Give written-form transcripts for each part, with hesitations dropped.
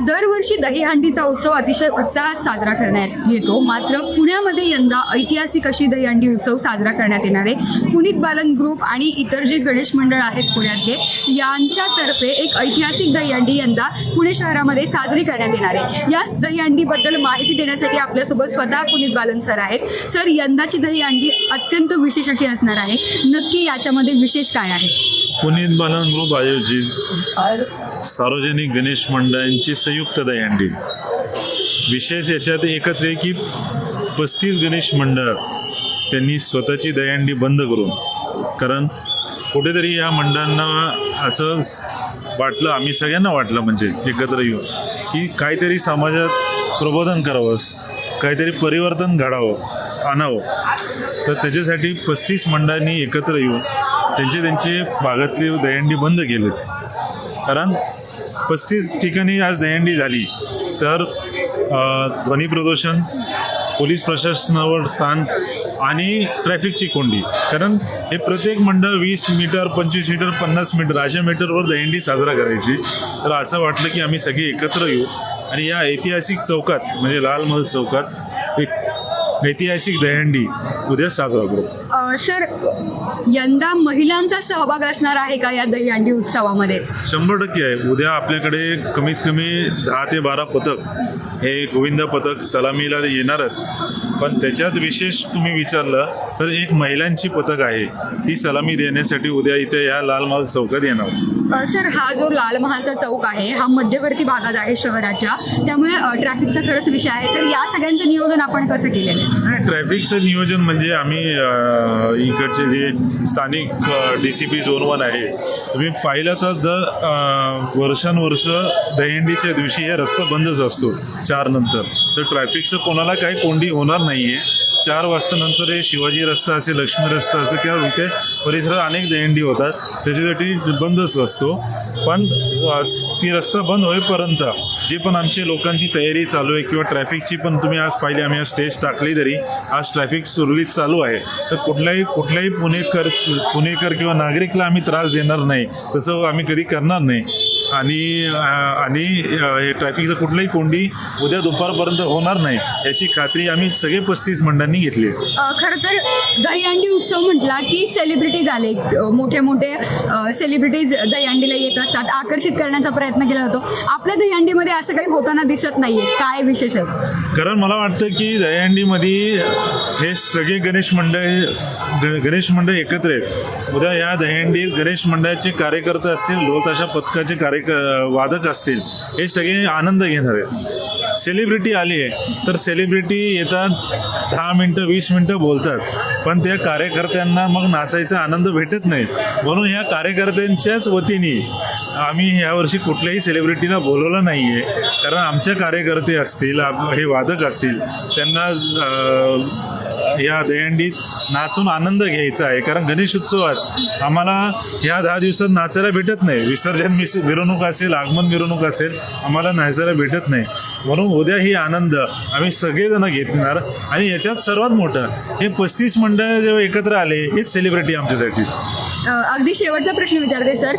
दरवर्षी दहीहंडीचा उत्सव अतिशय उत्साहात साजरा करण्यात येतो, मात्र पुण्यामध्ये यंदा ऐतिहासिक अशी दहीहंडी उत्सव साजरा करण्यात येणार आहे. पुनीत बालन ग्रुप आणि इतर जे गणेश मंडळ आहेत पुण्यातले, यांच्यातर्फे एक ऐतिहासिक दहीहंडी यंदा पुणे शहरामध्ये साजरी करण्यात येणार आहे. याच दहीहंडीबद्दल माहिती देण्यासाठी आपल्यासोबत स्वतः पुनीत बालन सर आहेत. सर, यंदाची दहीहंडी अत्यंत विशेष अशी असणार आहे. नक्की याच्यामध्ये विशेष काय आहे? पुनीत बालन ग्रुप आयोजित सार्वजनिक गणेश मंडळांची संयुक्त दहीहंडी. विशेष याच्यात एकच आहे की 35 गणेश मंडळ त्यांनी स्वतःची दहीहंडी बंद करून, कारण कुठेतरी या मंडळांना असं वाटलं, आम्ही सगळ्यांना वाटलं म्हणजे एकत्र येऊन, की काहीतरी समाजात प्रबोधन करावं, काहीतरी परिवर्तन आणावं. तर त्याच्यासाठी 35 मंडळांनी एकत्र येऊन त्यांचे भागातली दहीहंडी बंद केलेत. कारण 35 ठिकाणी आज दहीहंडी झाली तर ध्वनी प्रदूषण, पोलीस प्रशासनावर ताण आणि ट्रॅफिकची कोंडी. कारण हे प्रत्येक मंडळ 20 मीटर, 25 मीटर, 50 मीटर अशा मीटरवर दहीहंडी साजरा करायची. तर असं वाटलं की आम्ही सगळे एकत्र येऊ आणि या ऐतिहासिक चौकात म्हणजे लाल महल चौकात एक ऐतिहासिक दहीहंडी उद्या साजरा करू. सर, यंदा महिलांचा सहभाग असणार आहे का या दहीहंडी उत्सवामध्ये? 100% आहे. उद्या आपल्याकडे कमीत कमी 10 ते 12 पथक, हे गोविंद पथक सलामीला येणारच. पण त्याच्यात विशेष तुम्ही विचारलं तर एक महिलांची पथक आहे, ती सलामी देण्यासाठी उद्या इथे या लाल महाल चौकात येणार. सर, हा जो लाल महालचा चौक आहे हा मध्यवर्ती भागात आहे शहराच्या, त्यामुळे ट्रॅफिकचा खरंच विषय आहे. तर या सगळ्यांचं नियोजन आपण कसं केलेलं आहे? ट्रॅफिकचं नियोजन म्हणजे आम्ही इकडचे जे स्थानिक DCP झोन 1 आहे, तुम्ही पाहिलं तर वर्षानुवर्ष दहीहंडीच्या दिवशी हे रस्ता बंदच असतो 4 नंतर. तर ट्रॅफिकचं कोणाला काही कोंडी होणार नाही आहे. 4 वाजता नंतर हे शिवाजी रस्ता असेल, लक्ष्मी रस्ता असेल किंवा इथे परिसरात अनेक दहीहंडी होतात, त्याच्यासाठी बंदच असतो. पण ती रस्ता बंद होईपर्यंत जे पण आमची लोकांची तयारी चालू आहे किंवा ट्रॅफिकची पण तुम्ही आज पाहिली, आम्ही आज स्टेज टाकली तरी आज ट्रॅफिक सुरळीत चालू आहे. तर कुठल्याही पुणेकर किंवा नागरिकला आम्ही त्रास देणार नाही, तसं आम्ही कधी करणार नाही. आणि हे ट्रॅफिकचं कुठल्याही कोंडी उद्या दुपारपर्यंत होणार नाही याची खात्री आम्ही सगळे 35 मंडळांनी घेतली. खरं तर दहीहंडी उत्सव म्हटला की सेलिब्रिटीज आले, मोठे सेलिब्रिटीज दहीहंडीला येत असतात, आकर्षित करण्याचा प्रयत्न केला जातो. आपल्या दहीहंडीमध्ये असं काही होताना दिसत नाहीये, काय विशेष आहे? कारण मला वाटतं की दहीहंडीमध्ये हे सगळे गणेश मंडळ एकत्र आहेत. उद्या या दहीहंडीत गणेश मंडळाचे कार्यकर्ते असतील, ढोल-ताशा पथकाचे वादक असतील, हे सगळे आनंद घेणार आहेत. सेलिब्रिटी आली आहे तर सेलिब्रिटी येतात, 10 मिनटं 20 मिनटं बोलतात, पण त्या कार्यकर्त्यांना मग नाचायचा आनंद भेटत नाही. म्हणून ह्या कार्यकर्त्यांच्याच वतीने आम्ही यावर्षी कुठल्याही सेलिब्रिटीला बोलवलं नाही आहे. कारण आमचे कार्यकर्ते असतील, हे वादक असतील, त्यांना या दहीहंडीत नाचून आनंद घ्यायचा आहे. कारण गणेश उत्सवात आम्हाला ह्या 10 दिवसात नाचायला भेटत नाही. विसर्जन मिरवणूक असेल, आगमन मिरवणूक असेल, आम्हाला नाचायला भेटत नाही. म्हणून उद्या ही आनंद आम्ही सगळेजण घेणार. आणि याच्यात सर्वात मोठं हे 35 मंडळ जेव्हा एकत्र आले, हेच सेलिब्रिटी आमच्यासाठी. अगदी शेवटचा प्रश्न विचारते सर,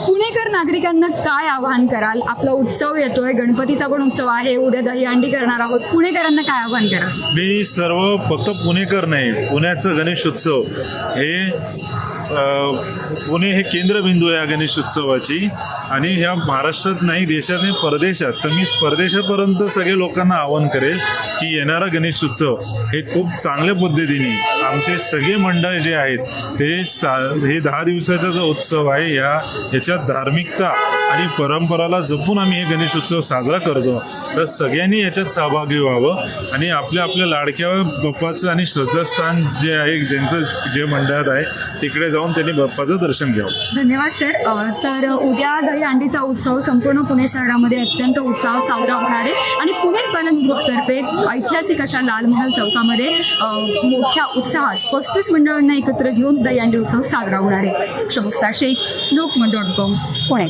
पुणेकर नागरिकांना काय आवाहन कराल? आपला उत्सव येतोय, गणपतीचा पण उत्सव आहे, उद्या दहीहंडी करणार आहोत, पुणेकरांना काय आवाहन कराल? मी सर्व फक्त पुणेकर नाही, पुण्याचं गणेश उत्सव हे पुणे हे केंद्रबिंदू आहे या गणेश उत्सवाची. आणि ह्या महाराष्ट्रात नाही, देशात नाही, परदेशात. तर मी परदेशापर्यंत सगळे लोकांना आवाहन करेल की येणारा गणेश उत्सव हे खूप चांगल्या पद्धतीने आमचे सगळे मंडळ जे आहेत हे 10 दिवसाचा जो उत्सव आहे याच्यात धार्मिकता आणि परंपराला जपून आम्ही हे गणेश उत्सव साजरा करतो. तर सगळ्यांनी याच्यात सहभागी व्हावं आणि आपल्या लाडक्या बाप्पाचं आणि श्रद्धास्थान जे आहे, ज्यांचं जे मंडळात आहे, तिकडे जाऊन त्यांनी बाप्पाचं दर्शन घ्यावं. धन्यवाद सर. तर उद्या दहीहंडीचा उत्सव संपूर्ण पुणे शहरामध्ये अत्यंत उत्साहात साजरा होणार आहे आणि पुणे बालन ग्रुपतर्फे ऐतिहासिक अशा लाल महाल चौकामध्ये मोठ्या उत्साहात 35 मंडळांना एकत्र घेऊन दहीहंडी उत्सव साजरा होणार आहे. शगुफ्ता शेख, लोकमत.com, पुणे.